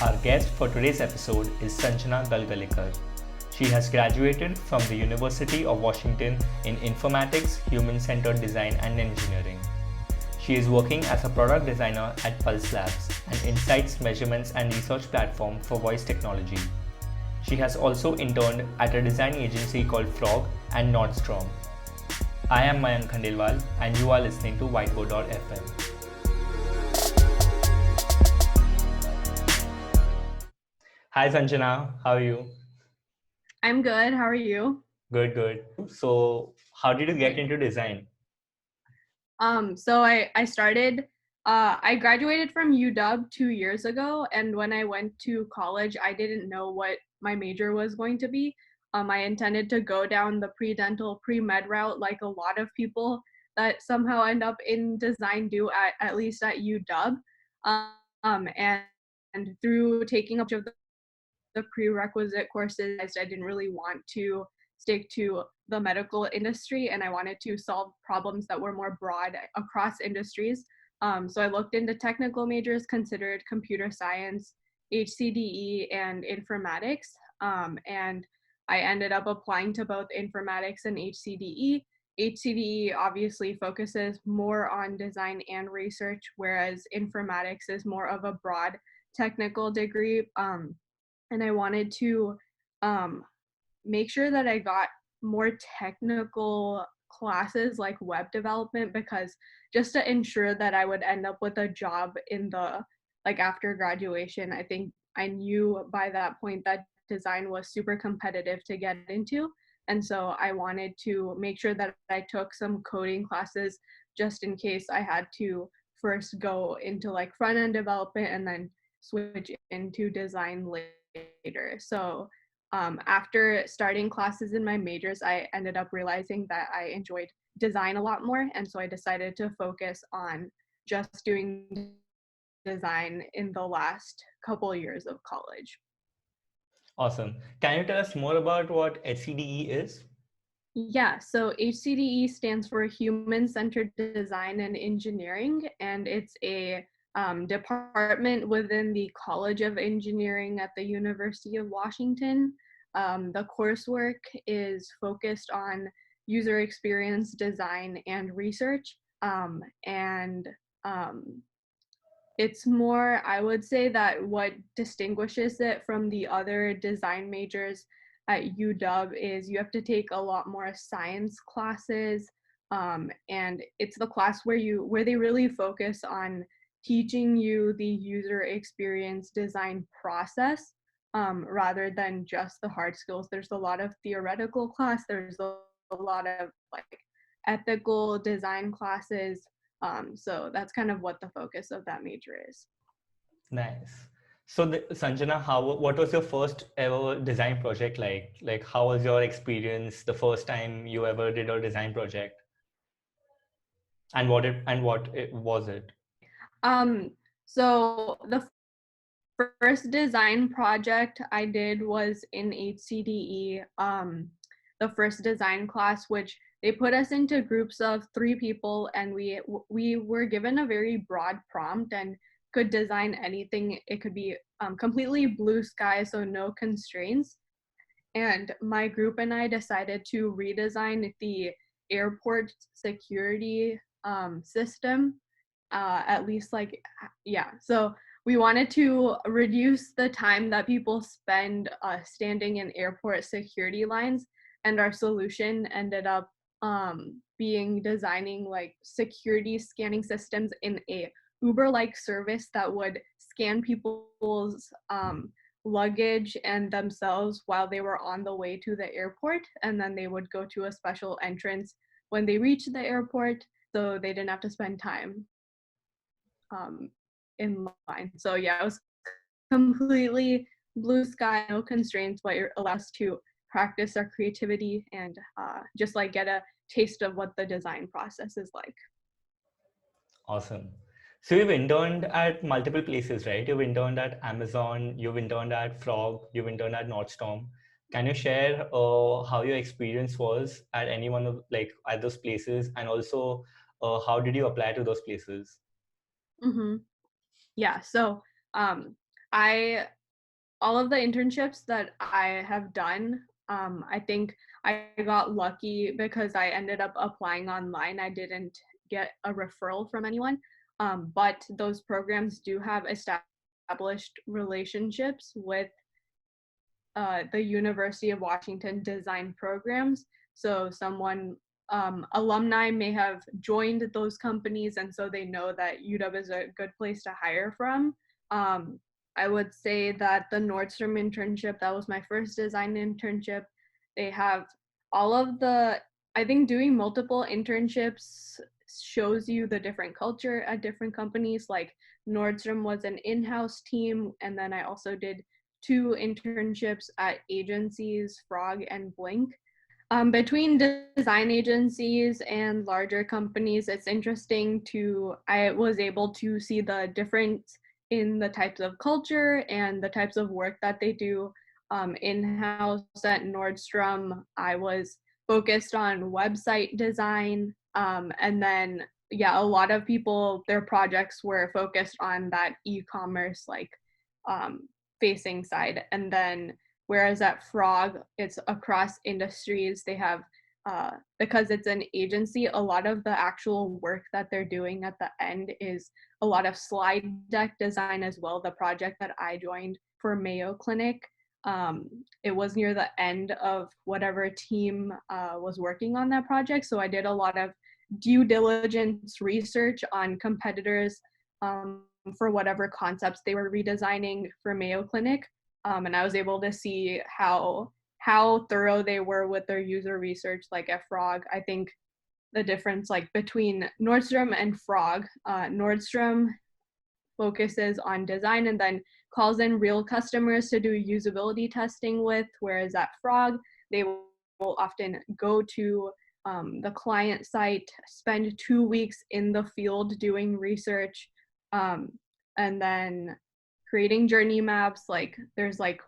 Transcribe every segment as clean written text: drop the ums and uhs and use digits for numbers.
Our guest for today's episode is Sanjana Galgalikar. She has graduated from the University of Washington in Informatics, Human-Centered Design and Engineering. She is working as a product designer at Pulse Labs, an insights, measurements and research platform for voice technology. She has also interned at a design agency called Frog and Nordstrom. I am Mayank Khandelwal and you are listening to Whiteboard.fm. Hi Sanjana, how are you? I'm good. How are you? Good, good. So, how did you get Great. into design? I graduated from UW 2 years ago, and when I went to college, I didn't know what my major was going to be. I intended to go down the pre-dental, pre-med route, like a lot of people that somehow end up in design do at least at UW. And through taking up of the prerequisite courses, I didn't really want to stick to the medical industry, and I wanted to solve problems that were more broad across industries. So I looked into technical majors, considered computer science, HCDE, and informatics. And I ended up applying to both informatics and HCDE. HCDE obviously focuses more on design and research, whereas informatics is more of a broad technical degree. And I wanted to um, make sure that I got more technical classes like web development, because just to ensure that I would end up with a job in the like after graduation. I think I knew by that point that design was super competitive to get into, and so I wanted to make sure that I took some coding classes just in case I had to first go into like front end development and then switch into design later. So after starting classes in my majors, I ended up realizing that I enjoyed design a lot more. And so I decided to focus on just doing design in the last couple of years of college. Awesome. Can you tell us more about what HCDE is? Yeah, so HCDE stands for Human Centered Design and Engineering, and it's a department within the College of Engineering at the University of Washington. The coursework is focused on user experience design and research, and um, it's more, I would say that what distinguishes it from the other design majors at UW is you have to take a lot more science classes, and it's the class where they really focus on teaching you the user experience design process, rather than just the hard skills. There's a lot of theoretical class. There's a lot of like ethical design classes, so that's kind of what the focus of that major is. Nice. So, Sanjana, what was your first ever design project like? Like, how was your experience the first time you ever did a design project, and was it? Um, so the first design project I did was in HCDE, the first design class, which they put us into groups of 3 people, and we were given a very broad prompt and could design anything. It could be completely blue sky, so no constraints. And my group and I decided to redesign the airport security system, at least like, yeah. So we wanted to reduce the time that people spend standing in airport security lines, and our solution ended up being designing like security scanning systems in a Uber-like service that would scan people's luggage and themselves while they were on the way to the airport, and then they would go to a special entrance when they reached the airport, so they didn't have to spend time in line. So yeah, it was completely blue sky, no constraints, but it allows us to practice our creativity and just like get a taste of what the design process is like. Awesome. So you've interned at multiple places, right? You've interned at Amazon, you've interned at Frog, you've interned at Nordstrom. Can you share how your experience was at any one of like at those places, and also How did you apply to those places? Mm-hmm. Yeah, so I all of the internships that I have done, I think I got lucky because I ended up applying online. I didn't get a referral from anyone, but those programs do have established relationships with the University of Washington design programs. So alumni may have joined those companies, and so they know that UW is a good place to hire from. Um, I would say that the Nordstrom internship, that was my first design internship. They have all of the, I think doing multiple internships shows you the different culture at different companies. Like Nordstrom was an in-house team, and then I also did 2 internships at agencies, Frog and Blink. Between design agencies and larger companies, it's interesting I was able to see the difference in the types of culture and the types of work that they do. In-house at Nordstrom, I was focused on website design. And then, yeah, a lot of people, their projects were focused on that e-commerce, like um, facing side. And then whereas at Frog, it's across industries. They have, because it's an agency, a lot of the actual work that they're doing at the end is a lot of slide deck design as well. The project that I joined for Mayo Clinic, it was near the end of whatever team was working on that project. So I did a lot of due diligence research on competitors for whatever concepts they were redesigning for Mayo Clinic. And I was able to see how thorough they were with their user research. Like at Frog, I think the difference like between Nordstrom and Frog, Nordstrom focuses on design and then calls in real customers to do usability testing with, whereas at Frog, they will often go to the client site, spend 2 weeks in the field doing research, and then creating journey maps. Like there's like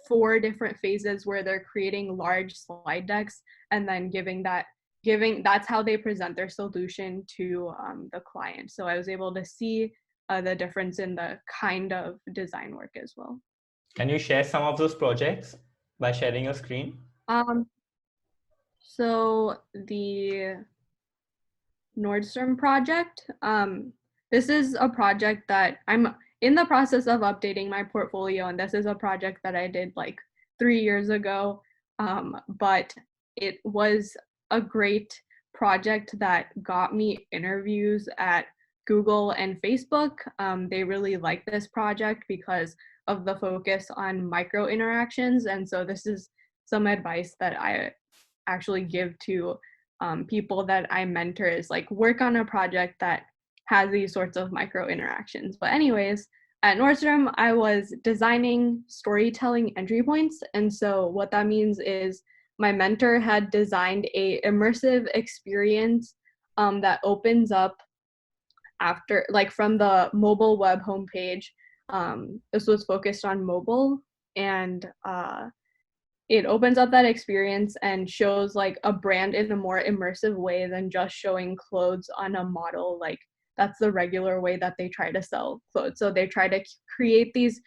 4 different phases where they're creating large slide decks and then that's how they present their solution to the client. So I was able to see the difference in the kind of design work as well. Can you share some of those projects by sharing your screen? Um, so the Nordstrom project, this is a project that I'm in the process of updating my portfolio, and this is a project that I did like 3 years ago. But it was a great project that got me interviews at Google and Facebook. They really liked this project because of the focus on micro interactions. And so this is some advice that I actually give to people that I mentor is like work on a project that has these sorts of micro interactions. But anyways, at Nordstrom, I was designing storytelling entry points. And so what that means is my mentor had designed a immersive experience that opens up after, like from the mobile web homepage. This was focused on mobile, and it opens up that experience and shows like a brand in a more immersive way than just showing clothes on a model. Like that's the regular way that they try to sell clothes. So they try to create these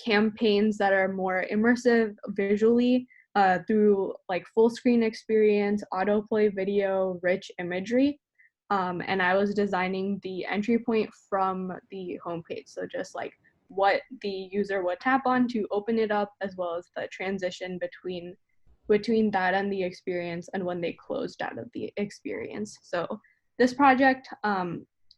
campaigns that are more immersive visually through like full screen experience, autoplay video, rich imagery. And I was designing the entry point from the homepage. So just like what the user would tap on to open it up, as well as the transition between that and the experience and when they closed out of the experience. So this project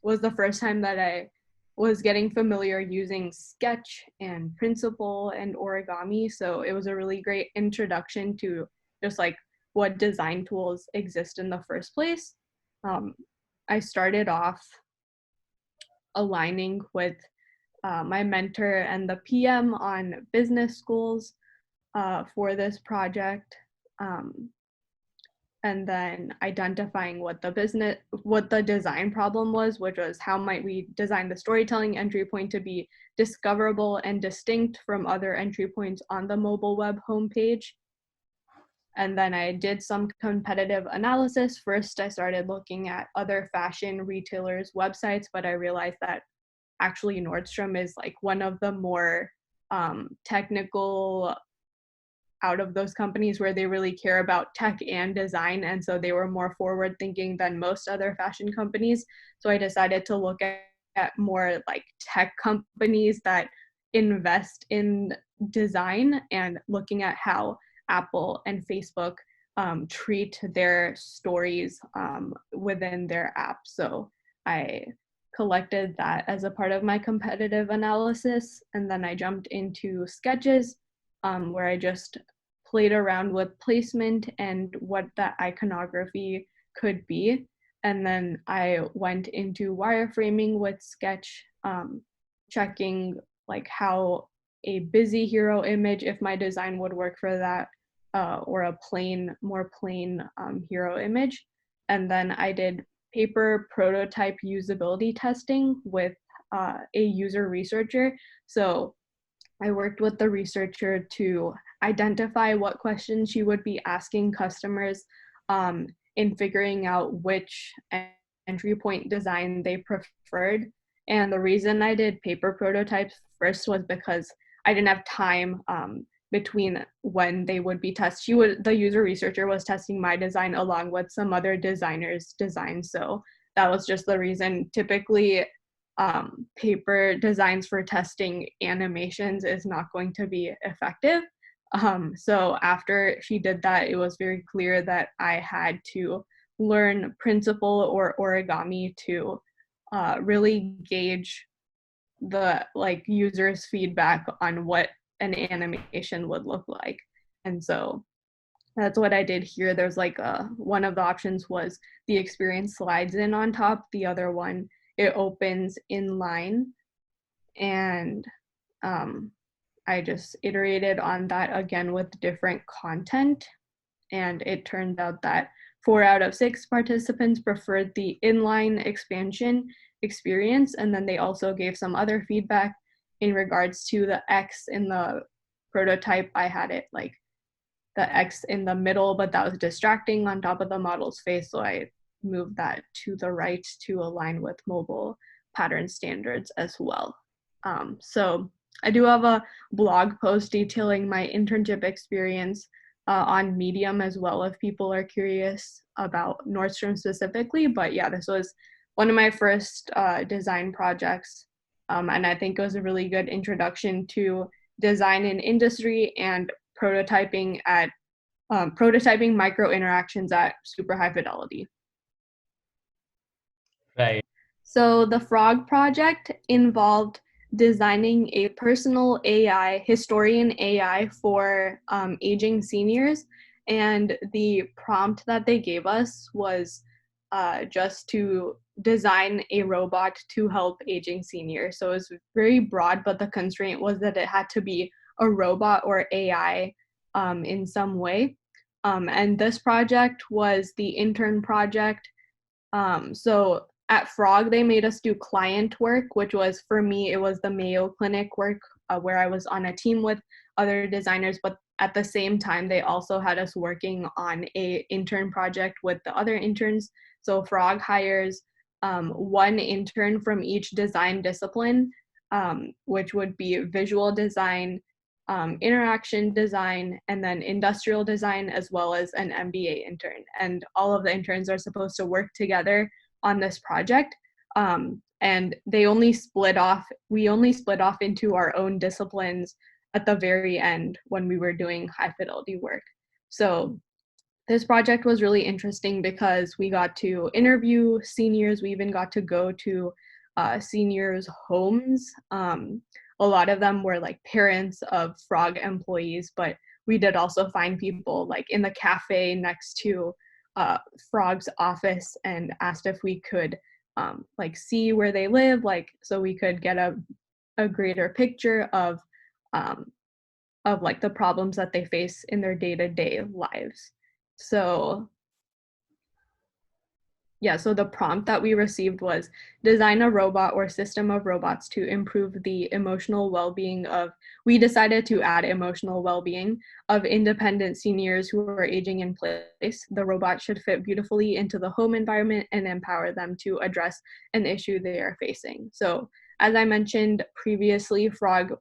was the first time that I was getting familiar using Sketch and Principle and origami. So it was a really great introduction to just like what design tools exist in the first place. I started off aligning with my mentor and the PM on business schools for this project, and then identifying what the design problem was, which was how might we design the storytelling entry point to be discoverable and distinct from other entry points on the mobile web homepage. And then I did some competitive analysis. First, I started looking at other fashion retailers' websites, but I realized that actually Nordstrom is like one of the more technical out of those companies where they really care about tech and design. And so they were more forward thinking than most other fashion companies. So I decided to look at more like tech companies that invest in design and looking at how Apple and Facebook treat their stories within their app. So I collected that as a part of my competitive analysis. And then I jumped into sketches where I just played around with placement and what that iconography could be. And then I went into wireframing with Sketch, checking like how a busy hero image, if my design would work for that, or a more plain hero image. And then I did paper prototype usability testing with a user researcher. So I worked with the researcher to identify what questions she would be asking customers in figuring out which entry point design they preferred. And the reason I did paper prototypes first was because I didn't have time between when they would be tested. The user researcher was testing my design along with some other designers' designs. So that was just the reason. Typically, paper designs for testing animations is not going to be effective. So after she did that, it was very clear that I had to learn Principle or origami to really gauge the like users' feedback on what an animation would look like. And so that's what I did here. There's like one of the options was the experience slides in on top. The other one, it opens in line. And I just iterated on that again with different content. And it turned out that 4 out of 6 participants preferred the inline expansion experience. And then they also gave some other feedback in regards to the X in the prototype. I had it like the X in the middle, but that was distracting on top of the model's face. So I moved that to the right to align with mobile pattern standards as well. So I do have a blog post detailing my internship experience on Medium as well, if people are curious about Nordstrom specifically. But yeah, this was one of my first design projects. And I think it was a really good introduction to design in industry and prototyping micro interactions at super high fidelity. Right. So the Frog project involved designing a personal AI, historian AI for aging seniors. And the prompt that they gave us was just to design a robot to help aging seniors. So it was very broad, but the constraint was that it had to be a robot or AI in some way. And this project was the intern project. So at Frog, they made us do client work, which was, for me, it was the Mayo Clinic work where I was on a team with other designers, but at the same time, they also had us working on a intern project with the other interns. So Frog hires one intern from each design discipline, which would be visual design, interaction design, and then industrial design, as well as an MBA intern. And all of the interns are supposed to work together on this project. And we only split off into our own disciplines at the very end when we were doing high fidelity work. So this project was really interesting because we got to interview seniors. We even got to go to seniors' homes. A lot of them were like parents of Frog employees, but we did also find people like in the cafe next to Frog's office and asked if we could like see where they live, like so we could get a greater picture of like the problems that they face in their day-to-day lives. So Yeah, so the prompt that we received was design a robot or system of robots to improve the emotional well-being of, we decided to add emotional well-being of independent seniors who are aging in place. The robot should fit beautifully into the home environment and empower them to address an issue they are facing. So as I mentioned previously, Frog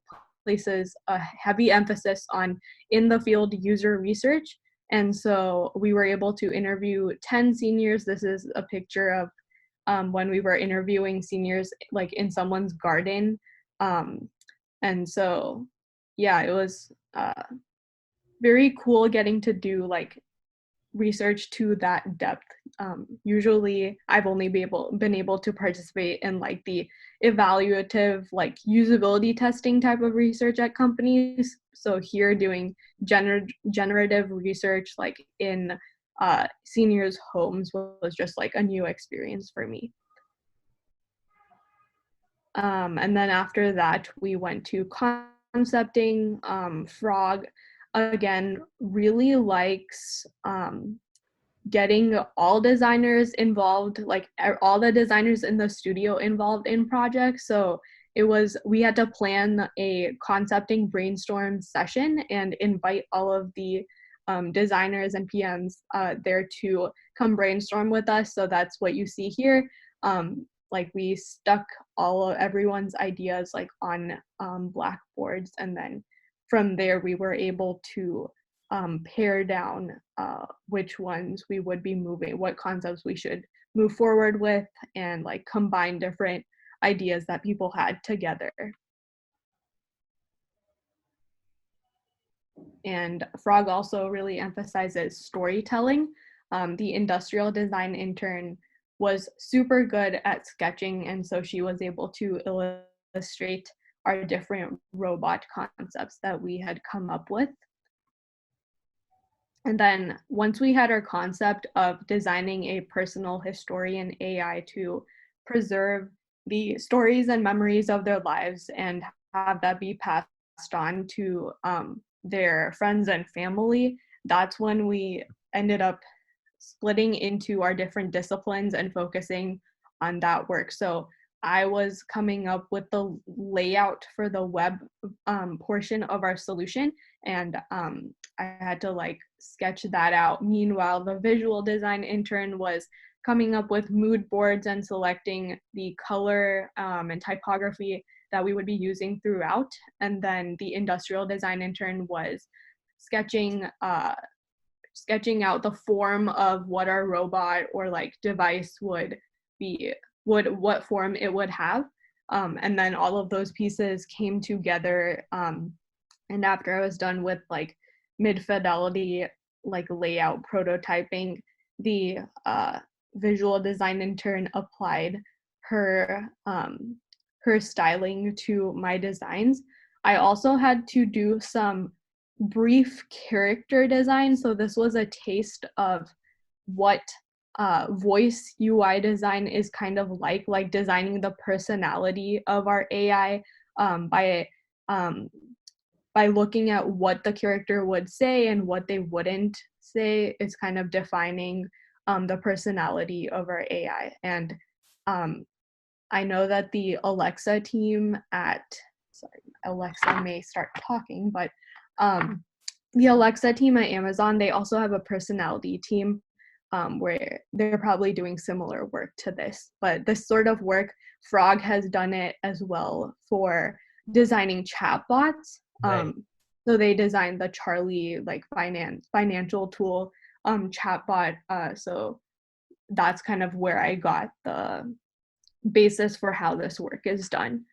places a heavy emphasis on in the field user research. And so we were able to interview 10 seniors. This is a picture of when we were interviewing seniors like in someone's garden. And so, yeah, it was very cool getting to do like research to that depth. Usually I've only been able to participate in like the evaluative, like usability testing type of research at companies. So here doing generative research like in seniors' homes was just like a new experience for me. And then after that, we went to concepting. Frog, again, really likes getting all designers involved, like all the designers in the studio involved in projects. So we had to plan a concepting brainstorm session and invite all of the designers and PMs there to come brainstorm with us. So that's what you see here. Like we stuck everyone's ideas like on blackboards, and then from there we were able to pare down which ones we would be moving, what concepts we should move forward with, and like combine different ideas that people had together. And Frog also really emphasizes storytelling. The industrial design intern was super good at sketching, and so she was able to illustrate our different robot concepts that we had come up with. And then once we had our concept of designing a personal historian AI to preserve the stories and memories of their lives and have that be passed on to their friends and family, that's when we ended up splitting into our different disciplines and focusing on that work. So I was coming up with the layout for the web portion of our solution, and I had to like sketch that out. Meanwhile, the visual design intern was coming up with mood boards and selecting the color and typography that we would be using throughout. And then the industrial design intern was sketching out the form of what our robot or like device would be, what form it would have. And then all of those pieces came together. And after I was done with like mid-fidelity, like layout prototyping, the visual design intern applied her styling to my designs. I also had to do some brief character design. So this was a taste of what voice UI design is kind of like designing the personality of our AI by looking at what the character would say and what they wouldn't say. Is kind of defining the personality of our AI. And I know that the Alexa team Alexa may start talking, but the Alexa team at Amazon, they also have a personality team where they're probably doing similar work to this. But this sort of work, Frog has done it as well for designing chatbots. Right. So they designed the Charlie like financial tool chatbot. So that's kind of where I got the basis for how this work is done.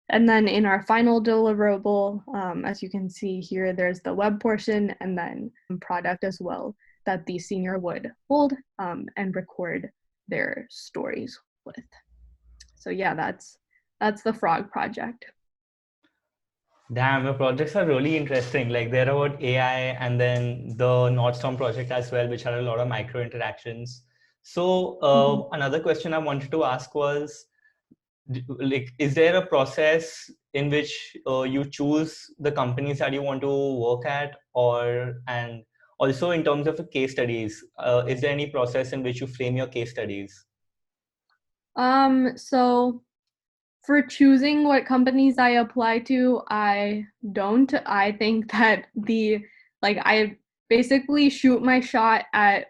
And then in our final deliverable, as you can see here, there's the web portion and then product as well that the senior would hold and record their stories with. So yeah, that's the Frog project. Damn, your projects are really interesting. Like they're about AI, and then the Nordstrom project as well, which had a lot of micro interactions. So another question I wanted to ask was, like, is there a process in which you choose the companies that you want to work at, or Also, in terms of the case studies, is there any process in which you frame your case studies? So for choosing what companies I apply to, I don't. I think that I basically shoot my shot at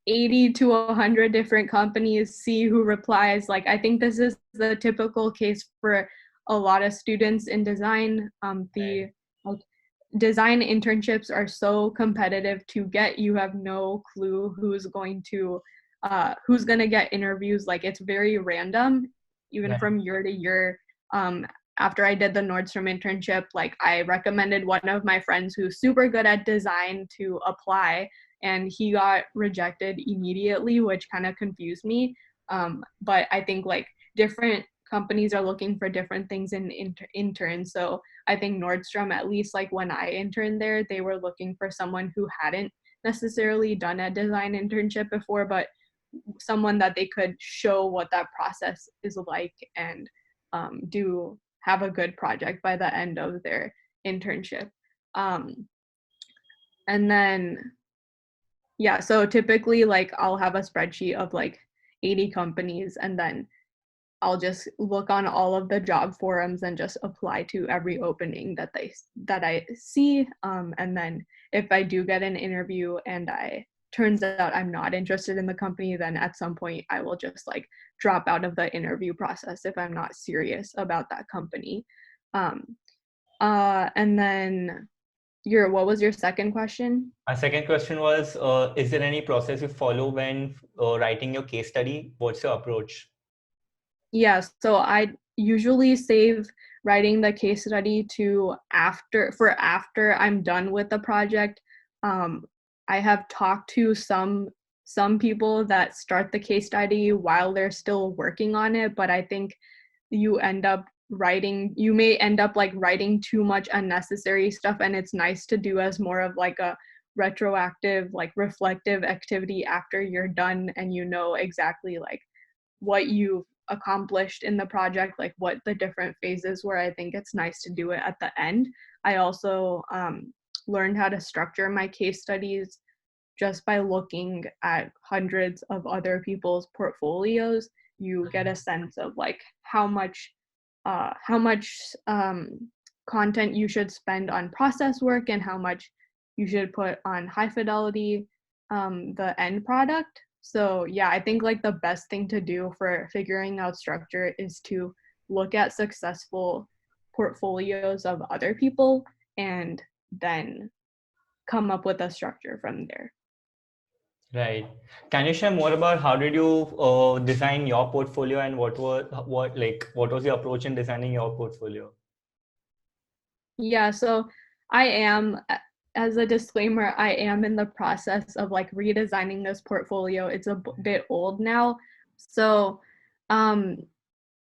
80 to 100 different companies, see who replies. Like, I think this is the typical case for a lot of students in design. The like, design internships are so competitive to get. You have no clue who's going to get interviews. Like, it's very random, even Right. from year to year. um, After I did the Nordstrom internship, like, I recommended one of my friends who's super good at design to apply, and he got rejected immediately, which kind of confused me. But I think like different companies are looking for different things in interns. So I think Nordstrom, at least like when I interned there, they were looking for someone who hadn't necessarily done a design internship before, but someone that they could show what that process is like, and do have a good project by the end of their internship. Um, and then yeah, so typically like I'll have a spreadsheet of like 80 companies, and then I'll just look on all of the job forums and just apply to every opening that I see. And then if I do get an interview and I turns out I'm not interested in the company, then at some point I will just like drop out of the interview process if I'm not serious about that company. Um, and then what was your second question? My second question was, is there any process you follow when writing your case study? What's your approach? Yeah, so I usually save writing the case study to after I'm done with the project. I have talked to some people that start the case study while they're still working on it, but I think you may end up like writing too much unnecessary stuff, and it's nice to do as more of like a retroactive, like reflective activity after you're done and you know exactly like what you've accomplished in the project, like what the different phases were. I think it's nice to do it at the end. I also learned how to structure my case studies just by looking at hundreds of other people's portfolios. You get a sense of like how much content you should spend on process work and how much you should put on high fidelity, the end product. So yeah, I think like the best thing to do for figuring out structure is to look at successful portfolios of other people and then come up with a structure from there. Right. Can you share more about how did you design your portfolio, and what was your approach in designing your portfolio? Yeah, so I am, as a disclaimer, I am in the process of like redesigning this portfolio. It's a bit old now. So um,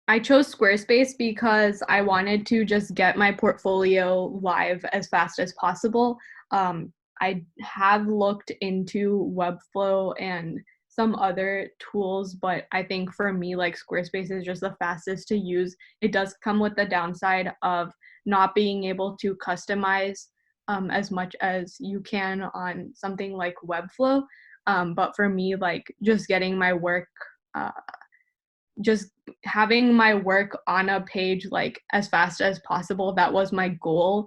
I chose Squarespace because I wanted to just get my portfolio live as fast as possible. I have looked into Webflow and some other tools, but I think for me, like Squarespace is just the fastest to use. It does come with the downside of not being able to customize as much as you can on something like Webflow. But for me, like uh, just having my work on a page like as fast as possible, that was my goal,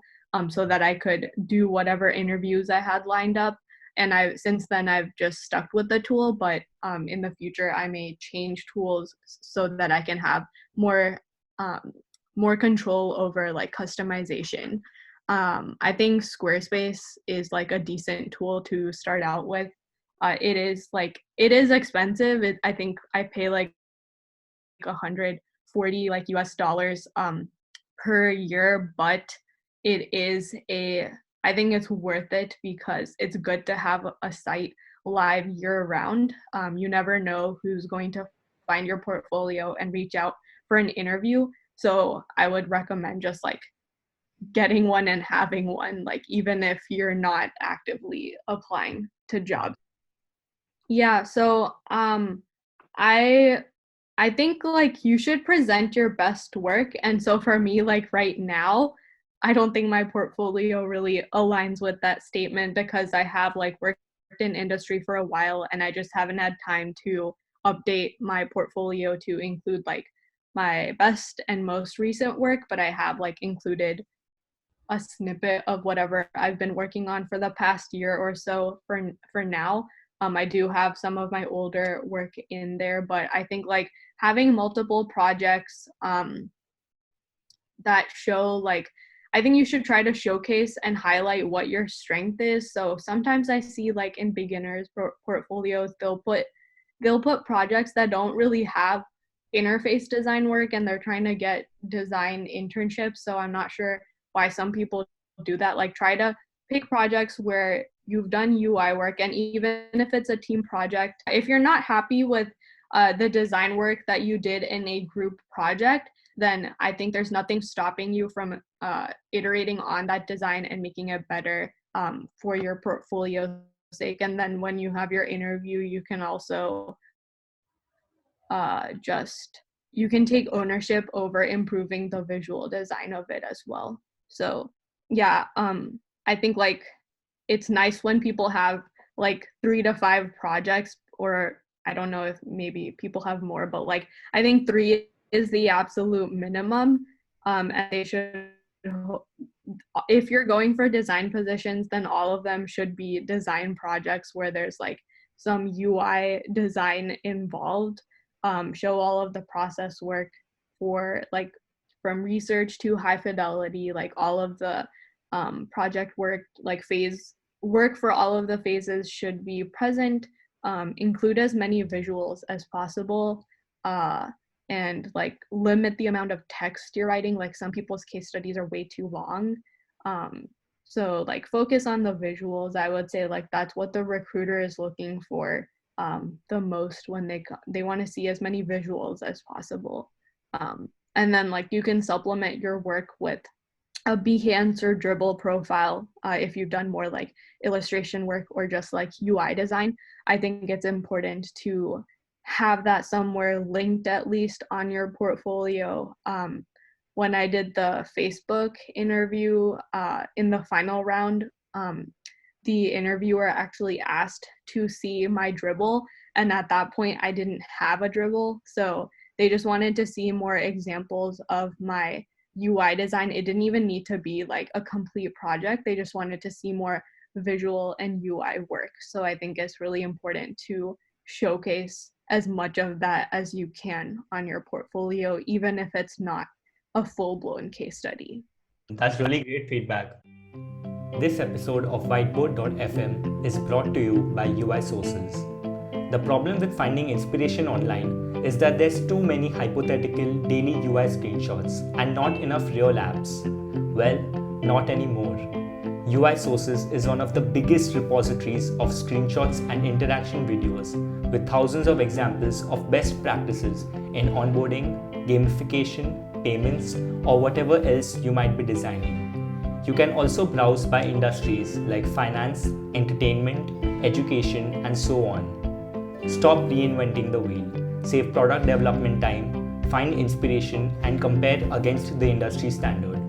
so that I could do whatever interviews I had lined up. And since then I've just stuck with the tool, but in the future I may change tools so that I can have more um, more control over like customization. I think Squarespace is like a decent tool to start out with. It is expensive. I think I pay like 140 like US dollars per year, but it is a I think it's worth it because it's good to have a site live year round. You never know who's going to find your portfolio and reach out for an interview. So I would recommend just like getting one and having one, like even if you're not actively applying to jobs. Yeah, so I I think like you should present your best work. And so for me, like right now, I don't think my portfolio really aligns with that statement because I have like worked in industry for a while and I just haven't had time to update my portfolio to include like my best and most recent work, but I have like included a snippet of whatever I've been working on for the past year or so for now. I do have some of my older work in there, but I think like having multiple projects that show like I think you should try to showcase and highlight what your strength is. So sometimes I see like in beginners portfolios they'll put projects that don't really have interface design work and they're trying to get design internships. So I'm not sure why some people do that. Like try to pick projects where you've done UI work, and even if it's a team project, if you're not happy with the design work that you did in a group project, then I think there's nothing stopping you from iterating on that design and making it better for your portfolio's sake. And then when you have your interview, you can also you can take ownership over improving the visual design of it as well. So yeah, I think like it's nice when people have like 3 to 5 projects, or I don't know if maybe people have more, but like I think 3 is the absolute minimum. And they should, if you're going for design positions, then all of them should be design projects where there's like some UI design involved. Show all of the process work for like from research to high fidelity, like all of the project work, like phase work for all of the phases should be present. Include as many visuals as possible. And like limit the amount of text you're writing. Like some people's case studies are way too long. So like focus on the visuals. I would say like that's what the recruiter is looking for the most when they want to see as many visuals as possible. And then like you can supplement your work with a Behance or Dribble profile if you've done more like illustration work or just like UI design. I think it's important to have that somewhere linked at least on your portfolio. When I did the Facebook interview in the final round, the interviewer actually asked to see my Dribble, and at that point I didn't have a Dribble, so they just wanted to see more examples of my UI design. It didn't even need to be like a complete project. They just wanted to see more visual and UI work. So I think it's really important to showcase as much of that as you can on your portfolio, even if it's not a full-blown case study. That's really great feedback. This episode of Whiteboard.fm is brought to you by UI Sources. The problem with finding inspiration online is that there's too many hypothetical daily UI screenshots and not enough real apps. Well, not anymore. UI Sources is one of the biggest repositories of screenshots and interaction videos with thousands of examples of best practices in onboarding, gamification, payments, or whatever else you might be designing. You can also browse by industries like finance, entertainment, education, and so on. Stop reinventing the wheel, save product development time, find inspiration, and compare against the industry standard.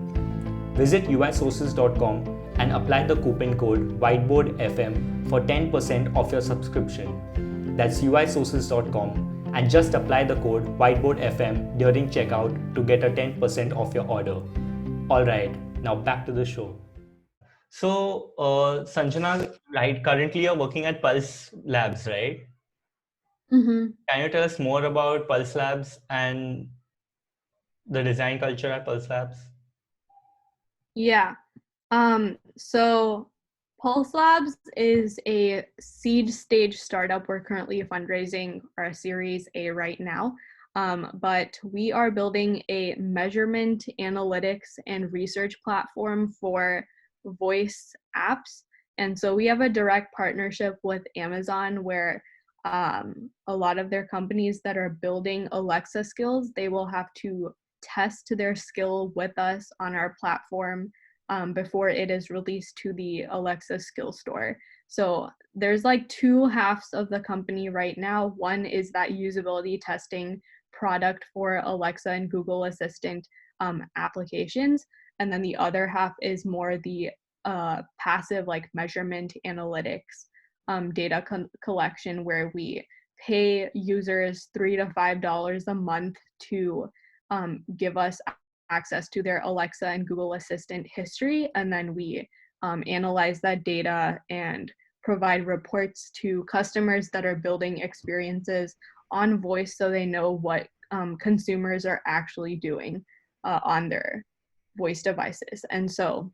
Visit uisources.com and apply the coupon code WhiteboardFM for 10% off your subscription. That's uisources.com and just apply the code WhiteboardFM during checkout to get a 10% off your order. Alright, now back to the show. So, Sanjana, right, currently you're working at Pulse Labs, right? Mm-hmm. Can you tell us more about Pulse Labs and the design culture at Pulse Labs? Yeah. So Pulse Labs is a seed stage startup. We're currently fundraising for a Series A right now. But we are building a measurement, analytics, and research platform for voice apps. And so we have a direct partnership with Amazon where a lot of their companies that are building Alexa skills, they will have to test their skill with us on our platform before it is released to the Alexa skill store. So there's like 2 halves of the company right now. One is that usability testing product for Alexa and Google Assistant applications. and then the other half is more the passive like measurement analytics data collection, where we pay users $3 to $5 a month to give us access to their Alexa and Google Assistant history, and then we analyze that data and provide reports to customers that are building experiences on voice, so they know what consumers are actually doing on their voice devices. And so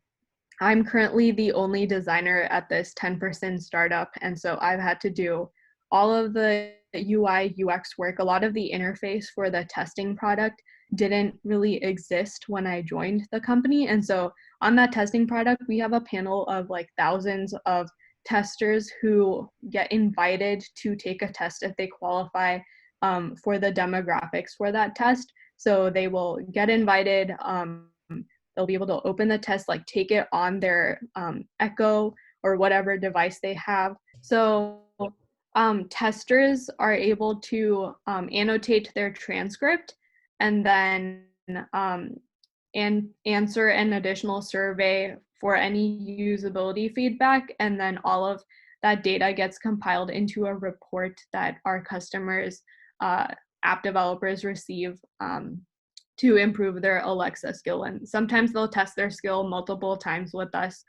I'm currently the only designer at this 10% startup, and so I've had to do all of the UI UX work. A lot of the interface for the testing product didn't really exist when I joined the company, and so on that testing product, we have a panel of like thousands of testers who get invited to take a test if they qualify for the demographics for that test. So they will get invited. They'll be able to open the test, like take it on their Echo or whatever device they have. So testers are able to annotate their transcript and then and answer an additional survey for any usability feedback, and then all of that data gets compiled into a report that our customers, app developers, receive to improve their Alexa skill. And sometimes they'll test their skill multiple times with us.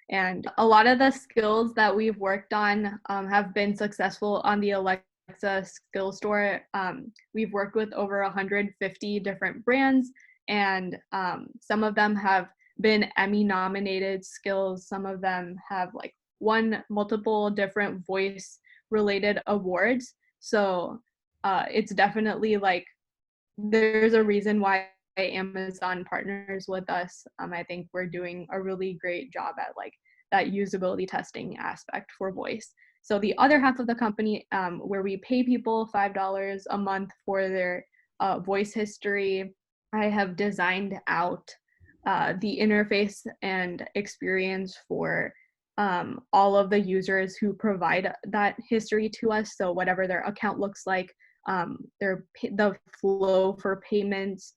And a lot of the skills that we've worked on have been successful on the Alexa skill store. We've worked with over 150 different brands, and some of them have been Emmy nominated skills. Some of them have like won multiple different voice related awards. So it's definitely like, there's a reason why Amazon partners with us. I think we're doing a really great job at like that usability testing aspect for voice. So the other half of the company, where we pay people $5 a month for their voice history, I have designed out the interface and experience for all of the users who provide that history to us. So whatever their account looks like, the flow for payments,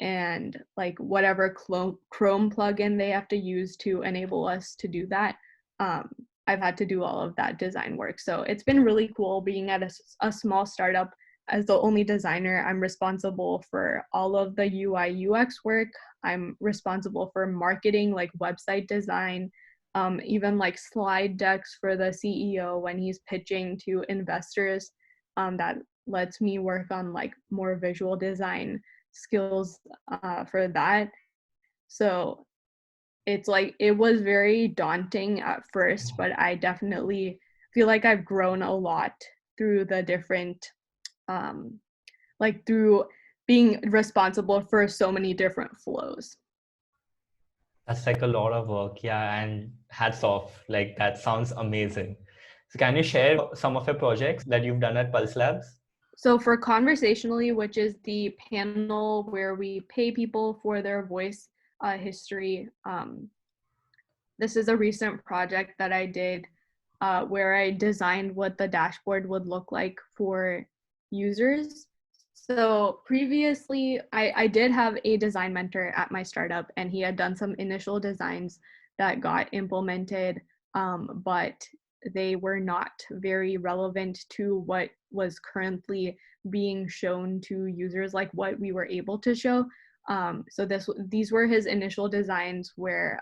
and like whatever Chrome plugin they have to use to enable us to do that. I've had to do all of that design work. So it's been really cool being at a small startup. As the only designer, I'm responsible for all of the UI UX work. I'm responsible for marketing, like website design, even like slide decks for the CEO when he's pitching to investors. That lets me work on like more visual design skills for that. So it's like, it was very daunting at first, but I definitely feel like I've grown a lot through the different, like through being responsible for so many different flows. That's like a lot of work, yeah, and hats off. Like that sounds amazing. So can you share some of your projects that you've done at Pulse Labs? So for Conversationally, which is the panel where we pay people for their voice history, this is a recent project that I did where I designed what the dashboard would look like for users. So previously, I did have a design mentor at my startup, and he had done some initial designs that got implemented, but they were not very relevant to what was currently being shown to users, like what we were able to show. So these were his initial designs, where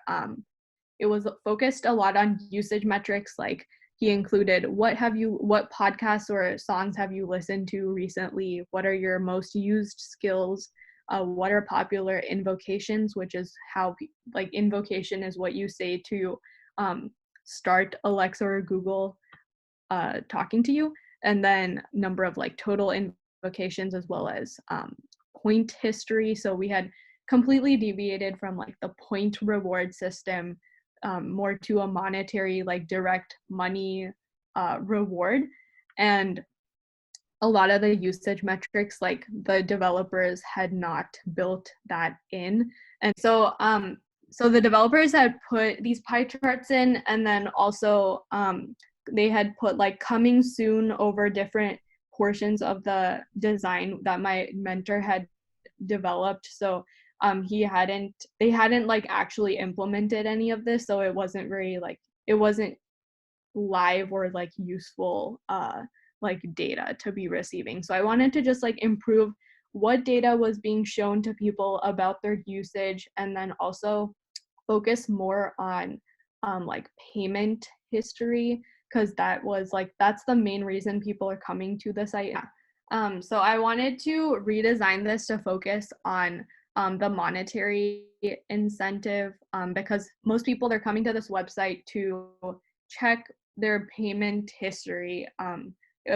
it was focused a lot on usage metrics. Like he included what podcasts or songs have you listened to recently? What are your most used skills? What are popular invocations, which is how, like, invocation is what you say to start Alexa or Google talking to you. And then number of like total invocations, as well as point history. So we had completely deviated from like the point reward system more to a monetary, like direct money reward. And a lot of the usage metrics, like the developers had not built that in. And so so the developers had put these pie charts in, and then also they had put like coming soon over different portions of the design that my mentor had developed. So they hadn't like actually implemented any of this, so it wasn't very like, it wasn't live or like useful like data to be receiving. So I wanted to just like improve what data was being shown to people about their usage, and then also focus more on like payment history, because that's the main reason people are coming to the site. So I wanted to redesign this to focus on the monetary incentive, because most people, they're coming to this website to check their payment history,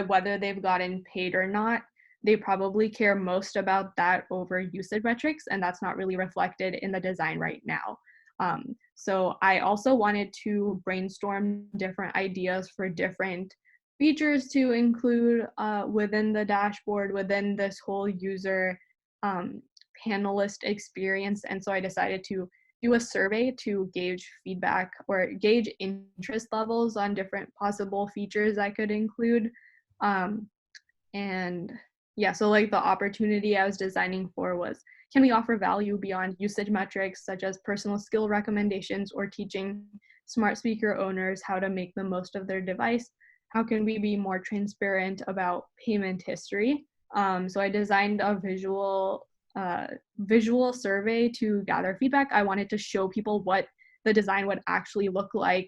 whether they've gotten paid or not. They probably care most about that over usage metrics, and that's not really reflected in the design right now. So I also wanted to brainstorm different ideas for different features to include within the dashboard, within this whole user panelist experience. And so I decided to do a survey to gauge feedback or gauge interest levels on different possible features I could include. And yeah, so like the opportunity I was designing for was, can we offer value beyond usage metrics such as personal skill recommendations or teaching smart speaker owners how to make the most of their device? How can we be more transparent about payment history? So I designed a visual survey to gather feedback. I wanted to show people what the design would actually look like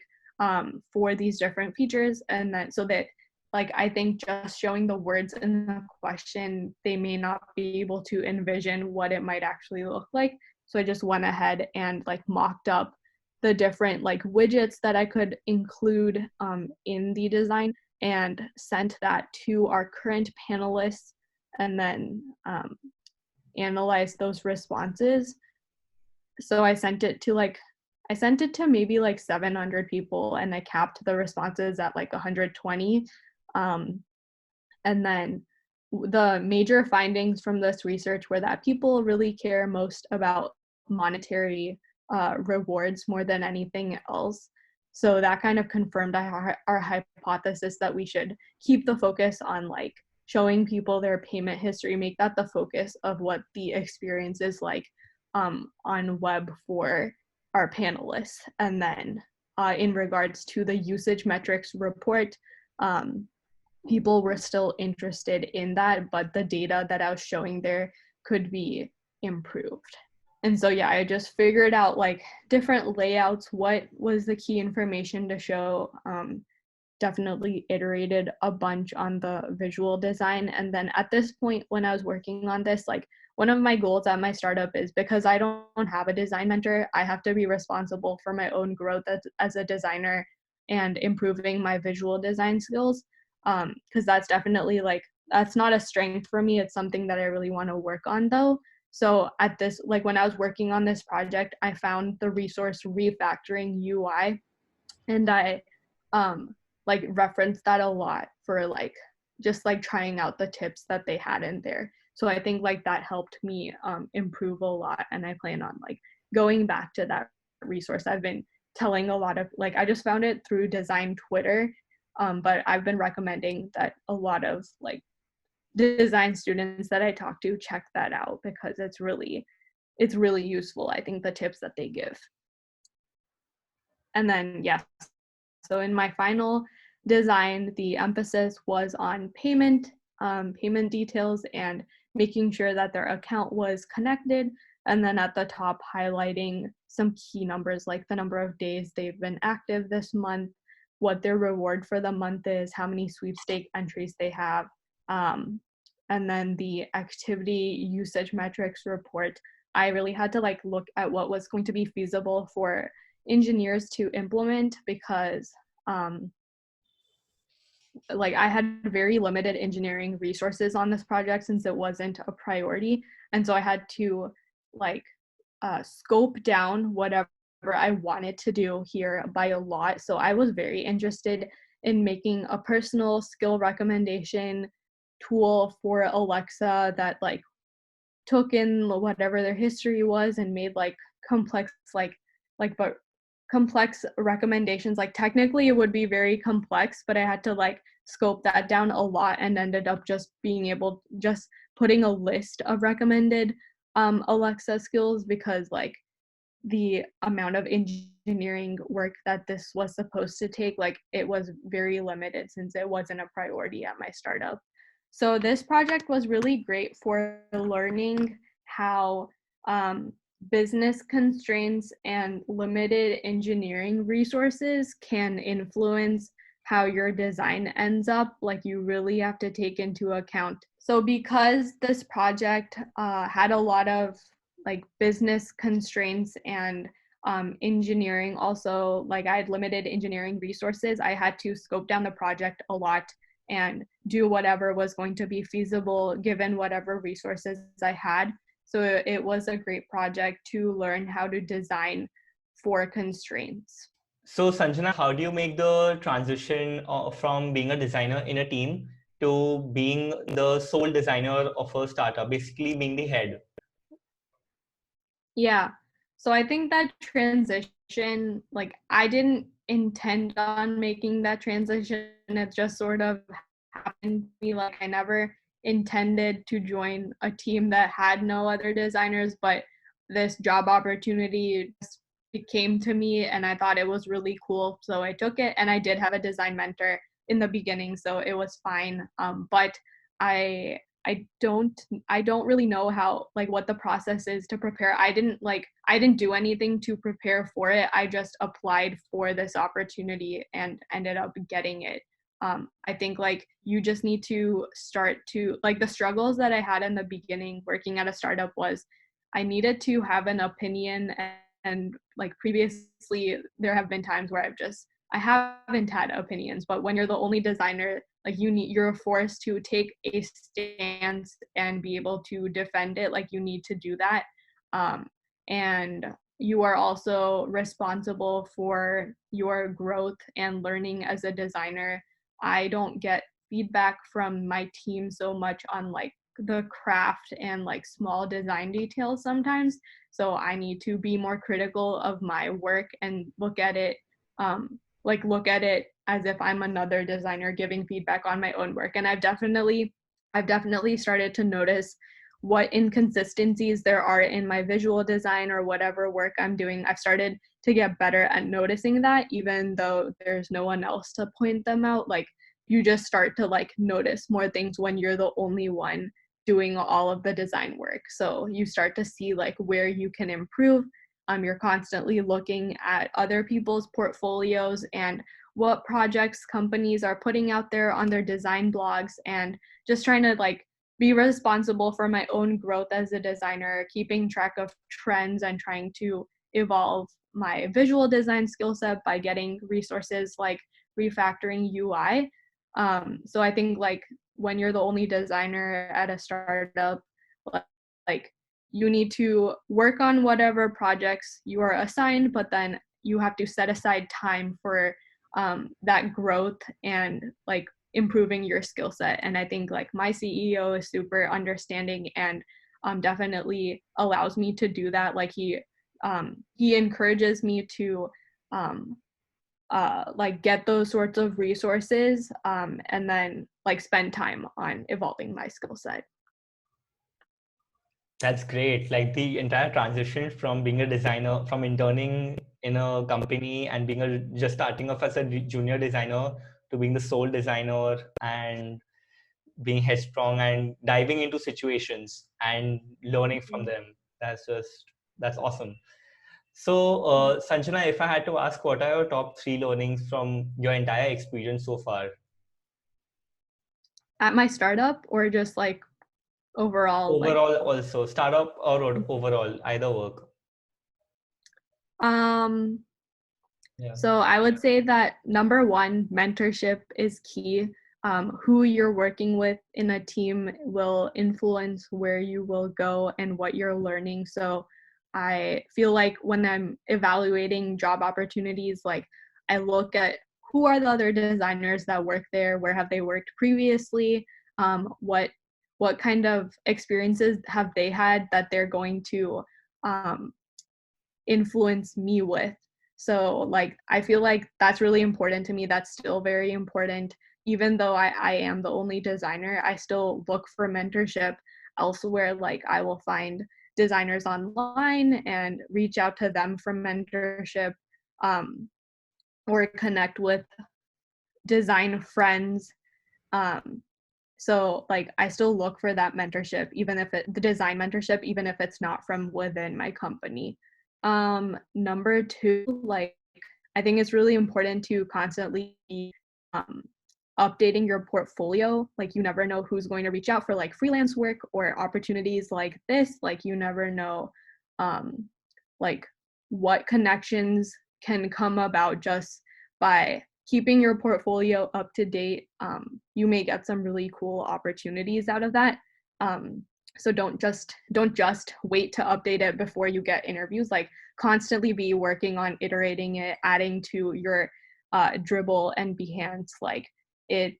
for these different features, and then so that, like, I think just showing the words in the question, they may not be able to envision what it might actually look like. So I just went ahead and like mocked up the different like widgets that I could include in the design, and sent that to our current panelists, and then analyzed those responses. So I sent it to maybe like 700 people, and I capped the responses at like 120. And then the major findings from this research were that people really care most about monetary rewards more than anything else. So that kind of confirmed our hypothesis that we should keep the focus on like showing people their payment history, make that the focus of what the experience is like on web for our panelists. And then in regards to the usage metrics report, people were still interested in that, but the data that I was showing there could be improved. And so, yeah, I just figured out like different layouts, what was the key information to show, definitely iterated a bunch on the visual design. And then at this point, when I was working on this, like one of my goals at my startup is, because I don't have a design mentor, I have to be responsible for my own growth as a designer and improving my visual design skills. Because that's definitely like, that's not a strength for me. It's something that I really want to work on though. So at this, like when I was working on this project, I found the resource Refactoring UI, and I like referenced that a lot for like just like trying out the tips that they had in there. So I think like that helped me improve a lot, and I plan on like going back to that resource. I've been telling a lot of, like, I just found it through design Twitter, but I've been recommending that a lot of like design students that I talk to check that out, because it's really useful, I think, the tips that they give. And then yes, so in my final design, the emphasis was on payment details and making sure that their account was connected, and then at the top highlighting some key numbers like the number of days they've been active this month, what their reward for the month is, how many sweepstake entries they have, and then the activity usage metrics report. I really had to like look at what was going to be feasible for engineers to implement, because like I had very limited engineering resources on this project since it wasn't a priority. And so I had to like scope down whatever I wanted to do here by a lot. So I was very interested in making a personal skill recommendation tool for Alexa that like took in whatever their history was and made like complex but complex recommendations. Like technically it would be very complex, but I had to like scope that down a lot, and ended up just being able, just putting a list of recommended Alexa skills because like the amount of engineering work that this was supposed to take, like it was very limited since it wasn't a priority at my startup. So this project was really great for learning how business constraints and limited engineering resources can influence how your design ends up. Like you really have to take into account. So because this project had a lot of like business constraints and engineering also, like I had limited engineering resources, I had to scope down the project a lot and do whatever was going to be feasible given whatever resources I had. So it was a great project to learn how to design for constraints. So, Sanjana, how do you make the transition from being a designer in a team to being the sole designer of a startup, basically being the head? Yeah. So I think that transition, like I didn't intend on making that transition. It just sort of happened to me. Like I never intended to join a team that had no other designers, but this job opportunity just came to me and I thought it was really cool. So I took it, and I did have a design mentor in the beginning, so it was fine. But I I don't really know how, like what the process is to prepare. I didn't do anything to prepare for it. I just applied for this opportunity and ended up getting it. I think like you just need to start to, like, the struggles that I had in the beginning working at a startup was I needed to have an opinion, and like previously there have been times where I haven't had opinions, but when you're the only designer, like you're forced to take a stance and be able to defend it. Like you need to do that. And you are also responsible for your growth and learning as a designer. I don't get feedback from my team so much on like the craft and like small design details sometimes. So I need to be more critical of my work and look at it as if I'm another designer giving feedback on my own work. And I've definitely started to notice what inconsistencies there are in my visual design or whatever work I'm doing. I've started to get better at noticing that, even though there's no one else to point them out. Like you just start to like notice more things when you're the only one doing all of the design work. So you start to see like where you can improve. You're constantly looking at other people's portfolios and what projects companies are putting out there on their design blogs, and just trying to like be responsible for my own growth as a designer, keeping track of trends and trying to evolve my visual design skill set by getting resources like refactoring UI. So I think like when you're the only designer at a startup, like you need to work on whatever projects you are assigned, but then you have to set aside time for that growth and like improving your skill set. And I think like my CEO is super understanding and definitely allows me to do that. Like he encourages me to um, like get those sorts of resources, and then like spend time on evolving my skill set. That's great. Like the entire transition from being a designer, from interning in a company and being just starting off as a junior designer to being the sole designer and being headstrong and diving into situations and learning from them. That's awesome. So, Sanjana, if I had to ask, what are your top 3 learnings from your entire experience so far? At my startup, or just like overall, like Overall, also startup or overall, either work. um Yeah. so I would say that number one, mentorship is key. Who you're working with in a team will influence where you will go and what you're learning. So I feel like when I'm evaluating job opportunities, like I look at who are the other designers that work there, where have they worked previously, what kind of experiences have they had that they're going to um, influence me with. So like I feel like that's really important to me. That's still very important. Even though I am the only designer, I still look for mentorship elsewhere. Like I will find designers online and reach out to them for mentorship, or connect with design friends. So like I still look for that mentorship, even if the design mentorship, even if it's not from within my company. Number two, like I think it's really important to constantly be updating your portfolio. Like you never know who's going to reach out for like freelance work or opportunities like this. Like you never know like what connections can come about just by keeping your portfolio up to date. You may get some really cool opportunities out of that. So don't just wait to update it before you get interviews. Like constantly be working on iterating it, adding to your Dribble and Behance. Like it,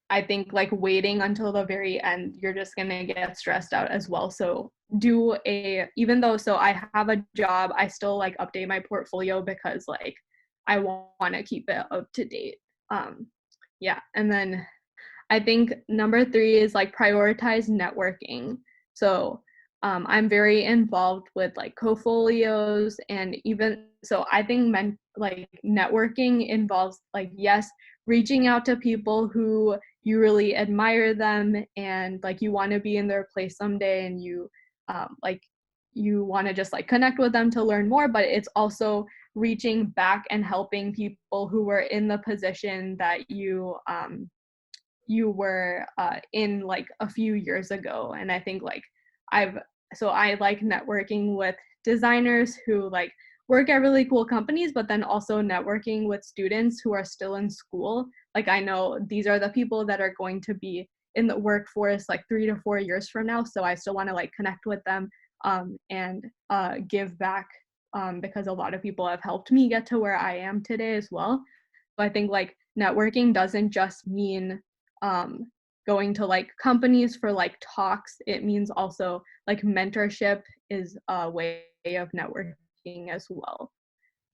I think like waiting until the very end, you're just gonna get stressed out as well. So even though, so I have a job, I still like update my portfolio because like I want to keep it up to date. Yeah. And then I think number three is like prioritize networking. So I'm very involved with like co-folios, and even so I think like networking involves like, yes, reaching out to people who you really admire them and like you want to be in their place someday, and you like you want to just like connect with them to learn more, but it's also reaching back and helping people who were in the position that you were in like a few years ago. And I think like I like networking with designers who like work at really cool companies, but then also networking with students who are still in school. Like I know these are the people that are going to be in the workforce like 3 to 4 years from now. So I still want to like connect with them and give back, because a lot of people have helped me get to where I am today as well. So I think like networking doesn't just mean going to like companies for like talks. It means also like mentorship is a way of networking as well.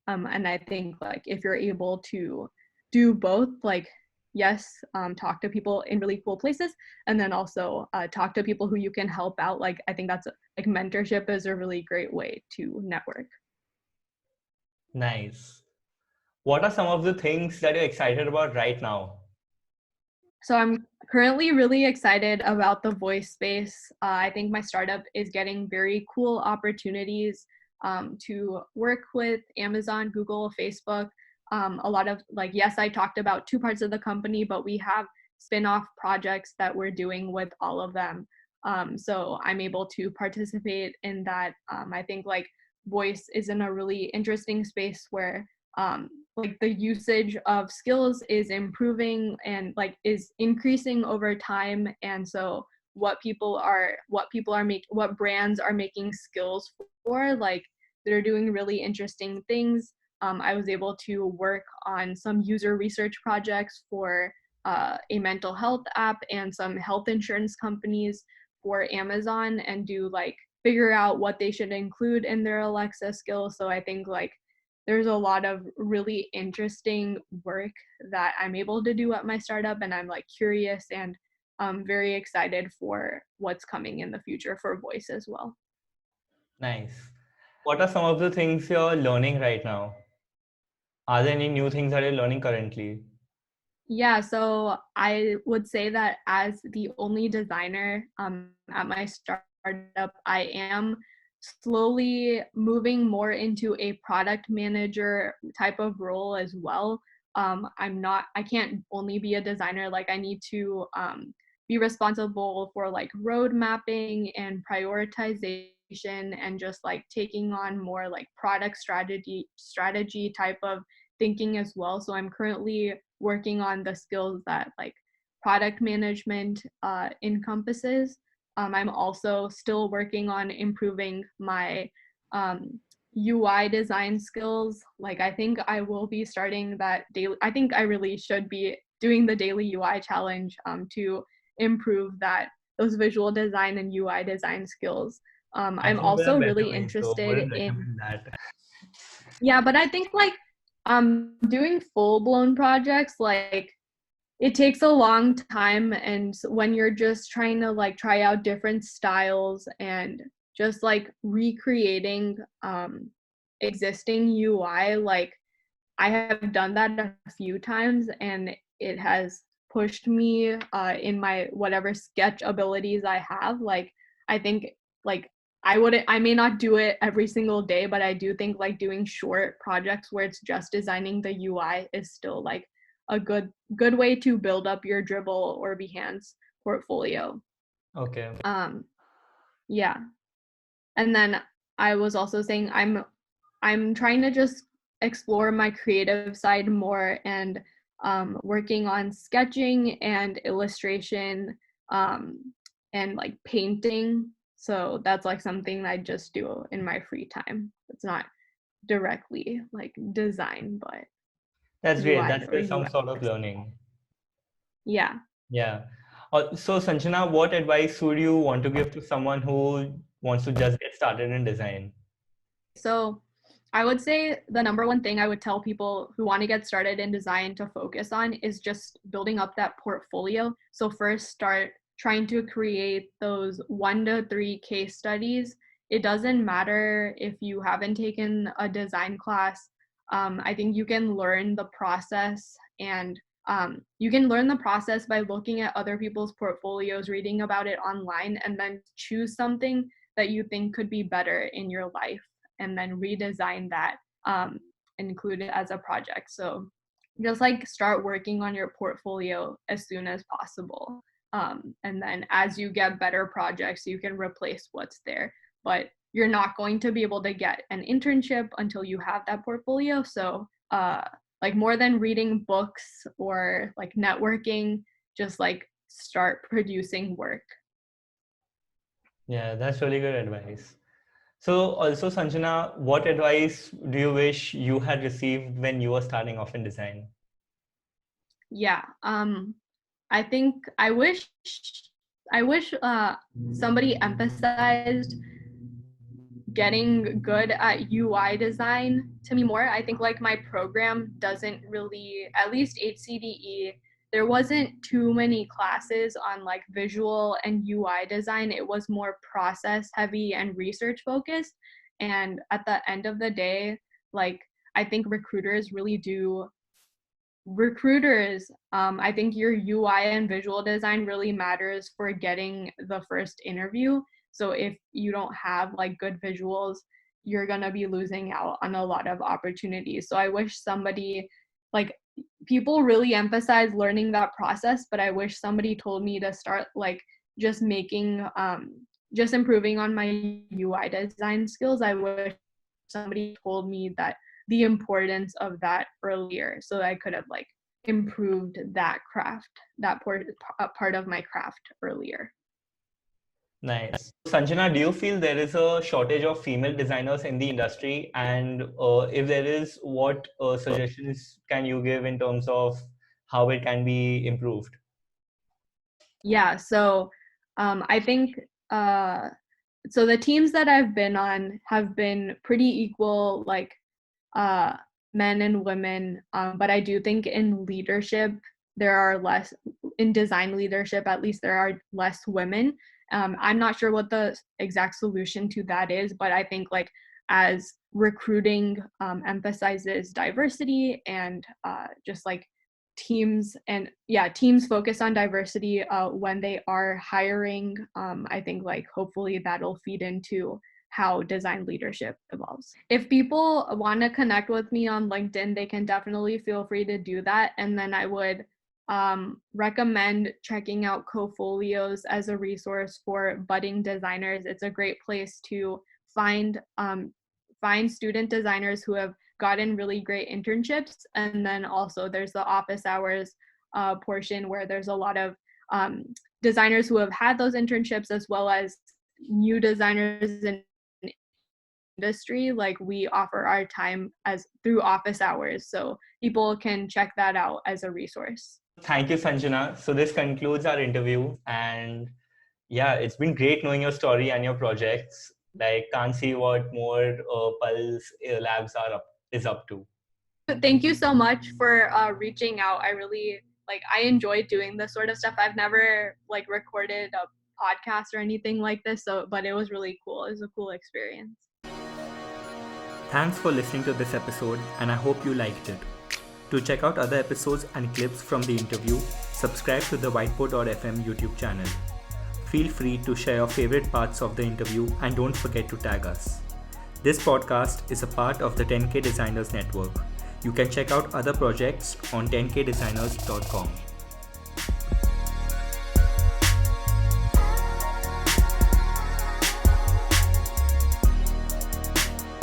And I think like if you're able to do both, like yes, talk to people in really cool places, and then also talk to people who you can help out. Like I think that's like mentorship is a really great way to network. Nice. What are some of the things that you're excited about right now? So I'm currently really excited about the voice space. I think my startup is getting very cool opportunities to work with Amazon, Google, Facebook. A lot of like, yes, I talked about two parts of the company, but we have spin-off projects that we're doing with all of them. So I'm able to participate in that. I think like voice is in a really interesting space where like the usage of skills is improving and like is increasing over time. And so what brands are making skills for, like they're doing really interesting things. I was able to work on some user research projects for a mental health app and some health insurance companies for Amazon, and do like figure out what they should include in their Alexa skills. So I think like there's a lot of really interesting work that I'm able to do at my startup, and I'm like curious and very excited for what's coming in the future for voice as well. Nice. What are some of the things you're learning right now? Are there any new things that you're learning currently? Yeah, so I would say that as the only designer at my startup, I am slowly moving more into a product manager type of role as well. I can't only be a designer, like I need to be responsible for like road mapping and prioritization, and just like taking on more like product strategy type of thinking as well. So I'm currently working on the skills that like product management encompasses. I'm also still working on improving my UI design skills. Like I think I will be starting that daily. I think I really should be doing the daily UI challenge to improve those visual design and UI design skills. I I'm think there are also better really ways, so interested wouldn't in, recommend that. yeah, but I think like doing full blown projects, like it takes a long time, and when you're just trying to like try out different styles and just like recreating existing UI. Like I have done that a few times and it has pushed me in my whatever sketch abilities I have. Like I think like I may not do it every single day, but I do think like doing short projects where it's just designing the UI is still like a good way to build up your Dribble or Behance portfolio. Okay. Yeah. And then I was also saying I'm trying to just explore my creative side more and working on sketching and illustration and like painting. So that's like something I just do in my free time. It's not directly like design, but That's great. UI That's or still some sort of UX. learning. Yeah. Yeah. So, Sanjana, what advice would you want to give to someone who wants to just get started in design? So I would say the number one thing I would tell people who want to get started in design to focus on is just building up that portfolio. So first start trying to create those 1 to 3 case studies. It doesn't matter if you haven't taken a design class. I think you can learn the process and you can learn the process by looking at other people's portfolios, reading about it online, and then choose something that you think could be better in your life and then redesign that and include it as a project. So just like start working on your portfolio as soon as possible. And then as you get better projects, you can replace what's there. But you're not going to be able to get an internship until you have that portfolio. So like more than reading books or like networking, just like start producing work. Yeah, that's really good advice. So, also, Sanjana, what advice do you wish you had received when you were starting off in design? Yeah. I think I wish somebody emphasized getting good at UI design to me more. I think like my program doesn't really, at least HCDE, there wasn't too many classes on like visual and UI design. It was more process heavy and research focused. And at the end of the day, like I think recruiters, I think your UI and visual design really matters for getting the first interview. So if you don't have like good visuals, you're going to be losing out on a lot of opportunities. So I wish somebody, like, people really emphasize learning that process, but I wish somebody told me to start like just making just improving on my UI design skills. I wish somebody told me that the importance of that earlier so that I could have like improved that craft, that part of my craft earlier. Nice. Sanjana, do you feel there is a shortage of female designers in the industry? And if there is, what suggestions can you give in terms of how it can be improved? Yeah, so I think so the teams that I've been on have been pretty equal, like uh, men and women. But I do think in leadership, there are less, in design leadership, at least there are less women. I'm not sure what the exact solution to that is, but I think like as recruiting emphasizes diversity and just like teams focus on diversity when they are hiring. I think like hopefully that'll feed into how design leadership evolves. If people want to connect with me on LinkedIn, they can definitely feel free to do that. And then I would recommend checking out Cofolios as a resource for budding designers. It's a great place to find student designers who have gotten really great internships. And then also there's the office hours portion where there's a lot of designers who have had those internships as well as new designers in industry. Like we offer our time as through office hours, so people can check that out as a resource. Thank you, Sanjana. So this concludes our interview, and yeah, it's been great knowing your story and your projects. Like, can't see what more Pulse Labs is up to. Thank you so much for reaching out. I really I enjoy doing this sort of stuff. I've never like recorded a podcast or anything like this. So, but it was really cool. It was a cool experience. Thanks for listening to this episode, and I hope you liked it. To check out other episodes and clips from the interview, subscribe to the Whiteboard.fm YouTube channel. Feel free to share your favorite parts of the interview and don't forget to tag us. This podcast is a part of the 10K Designers Network. You can check out other projects on 10kdesigners.com.